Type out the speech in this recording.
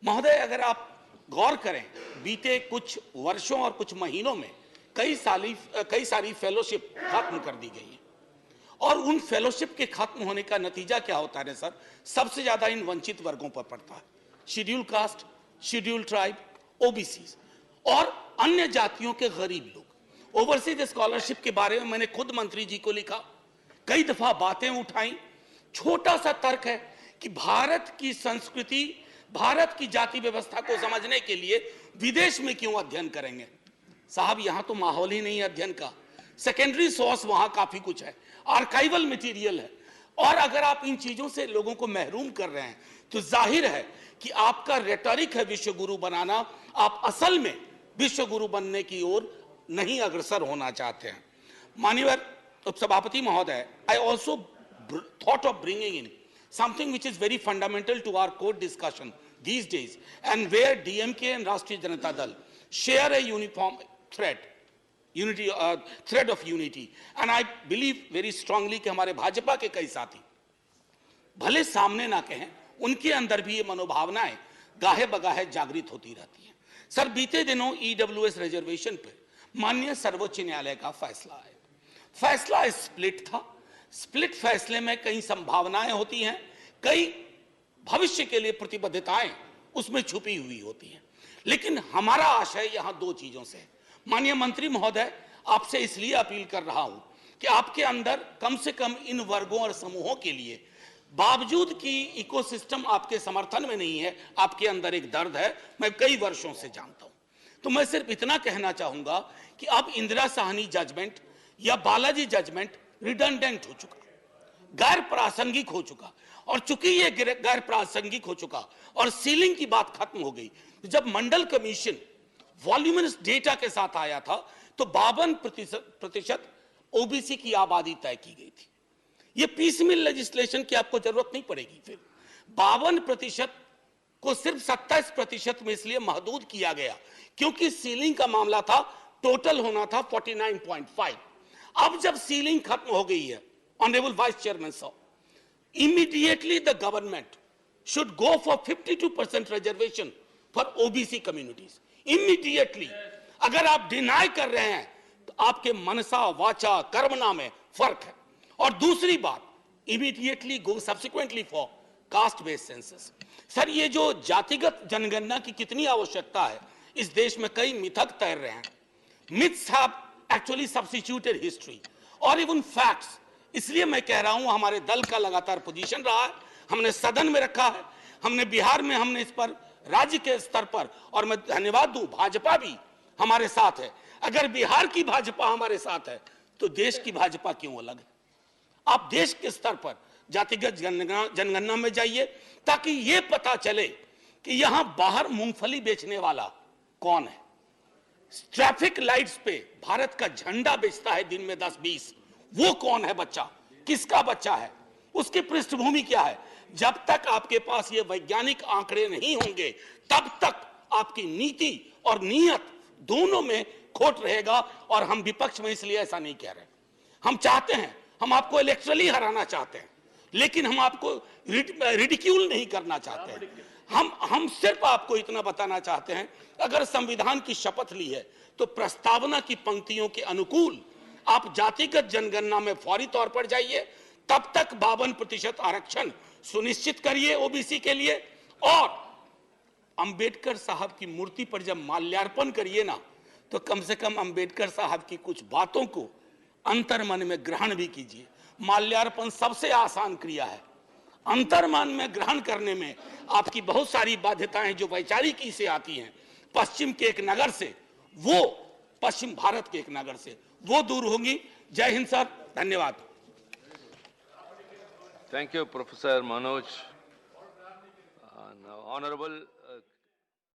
महोदय, अगर आप गौर करें, बीते कुछ वर्षों और कुछ महीनों में कई सारी फेलोशिप खत्म कर दी गई है। और उन फेलोशिप के खत्म होने का नतीजा क्या होता है सर? सबसे ज्यादा इन वंचित वर्गों पर पड़ता है। Schedule caste, schedule tribe, OBC और अन्य जातियों के गरीब लोग। ओवरसीज स्कॉलरशिप के बारे में मैंने खुद मंत्री जी को लिखा, कई दफा बातें उठाई। छोटा सा तर्क है कि भारत की संस्कृति, भारत की जाति व्यवस्था को समझने के लिए विदेश में क्यों अध्ययन करेंगे? साहब, यहां तो माहौल ही नहीं है अध्ययन का। सेकेंडरी सोर्स वहां काफी कुछ है, आर्काइवल मटेरियल है। और अगर आप इन चीजों से लोगों को महरूम कर रहे हैं तो जाहिर है कि आपका रेटोरिक है विश्व गुरु बनाना, आप असल में विश्व गुरु बनने की ओर नहीं अग्रसर होना चाहते हैं। माननीय उपसभापति महोदय, I also thought of bringing in something which is very fundamental to our court discussion these days, and where DMK and Rashtriya Janata Dal share a uniform thread of unity, and I believe very strongly कि हमारे भाजपा के कई साथी भले सामने ना कहें, उनके अंदर भी ये मनोभावनाएं गाहे बगाहे जागृत होती रहती हैं। सर, बीते दिनों EWS रिजर्वेशन पे माननीय सर्वोच्च न्यायालय का फैसला है। फैसला स्प्लिट था। स्प्लिट फैसले में कई संभावनाएं होती हैं, कई भविष्य के लिए प्रतिबद्धताएं उसमें छुपी हुई होती हैं। लेकिन हमारा आशय यहां दो चीजों से है। माननीय मंत्री महोदय, आपसे इसलिए अपील कर रहा हूं कि आपके अंदर कम से कम इन वर्गों और समूहों के लिए, बावजूद कि इकोसिस्टम आपके समर्थन में नहीं है, आपके अंदर एक दर्द है, मैं कई वर्षों से जानता हूं। तो मैं सिर्फ इतना कहना चाहूंगा कि अब इंदिरा साहनी जजमेंट या बालाजी जजमेंट रिडंडेंट हो चुका, गैर प्रासंगिक हो चुका। और चूंकि ये गैर प्रासंगिक हो चुका और सीलिंग की बात खत्म हो गई, तो जब मंडल कमीशन वॉल्यूमिनस डेटा के साथ आया था तो 52% ओबीसी की आबादी तय की गई थी। ये पीसमिल लेजिस्लेशन की आपको जरूरत नहीं पड़ेगी। फिर 52% को सिर्फ 27% में इसलिए महदूद किया गया क्योंकि सीलिंग का मामला था, टोटल होना था 49.5। अब जब सीलिंग खत्म हो गई है, ऑनरेबल वाइस चेयरमैन साहब, immediately the government should go for 52% reservation for OBC communities immediately. अगर आप डिनाई कर रहे हैं तो आपके मनसा, वाचा, कर्मणा में फर्क है। और दूसरी बात, immediately go subsequently for caste based census. Sir, ये जो जातिगत जनगणना की कितनी आवश्यकता है, इस देश में कई मिथक तैर रहे हैं। Myths have actually substituted history और इवन फैक्ट्स। इसलिए मैं कह रहा हूं, हमारे दल का लगातार पोजीशन रहा है, हमने सदन में रखा है, हमने बिहार में, हमने इस पर राज्य के स्तर पर, और मैं धन्यवाद दूं, भाजपा भी हमारे साथ है। अगर बिहार की भाजपा हमारे साथ है तो देश की भाजपा क्यों अलग है? आप देश के स्तर पर जातिगत जनगणना में जाइए ताकि यह पता चले कि यहां बाहर मूंगफली बेचने वाला कौन है, ट्रैफिक लाइट्स पे भारत का झंडा बेचता है दिन में 10-20, वो कौन है बच्चा, किसका बच्चा है, उसकी पृष्ठभूमि क्या है। जब तक आपके पास ये वैज्ञानिक आंकड़े नहीं होंगे तब तक आपकी नीति और नीयत दोनों में खोट रहेगा। और हम विपक्ष में इसलिए ऐसा नहीं कह रहे। हम चाहते हैं, हम आपको इलेक्ट्रली हराना चाहते हैं, लेकिन हम आपको रिडिक्यूल नहीं करना चाहते हैं। हम सिर्फ आपको इतना बताना चाहते हैं, अगर संविधान की शपथ ली है तो प्रस्तावना की पंक्तियों के अनुकूल आप जातिगत जनगणना में फौरी तौर पर जाइए। तब तक 52% आरक्षण सुनिश्चित करिए ओबीसी के लिए। और अंबेडकर साहब की मूर्ति पर जब माल्यार्पण करिए ना, तो कम से कम अंबेडकर साहब की कुछ बातों को अंतर्मन में ग्रहण भी कीजिए। माल्यार्पण सबसे आसान क्रिया है, अंतर्मन में ग्रहण करने में आपकी बहुत सारी बाध्यताएं जो वैचारिकी से आती हैं, पश्चिम के एक नगर से, वो पश्चिम भारत के एक नगर से, वो दूर होंगी। जय हिंद सर, धन्यवाद। Thank you professor Manoj. Honourable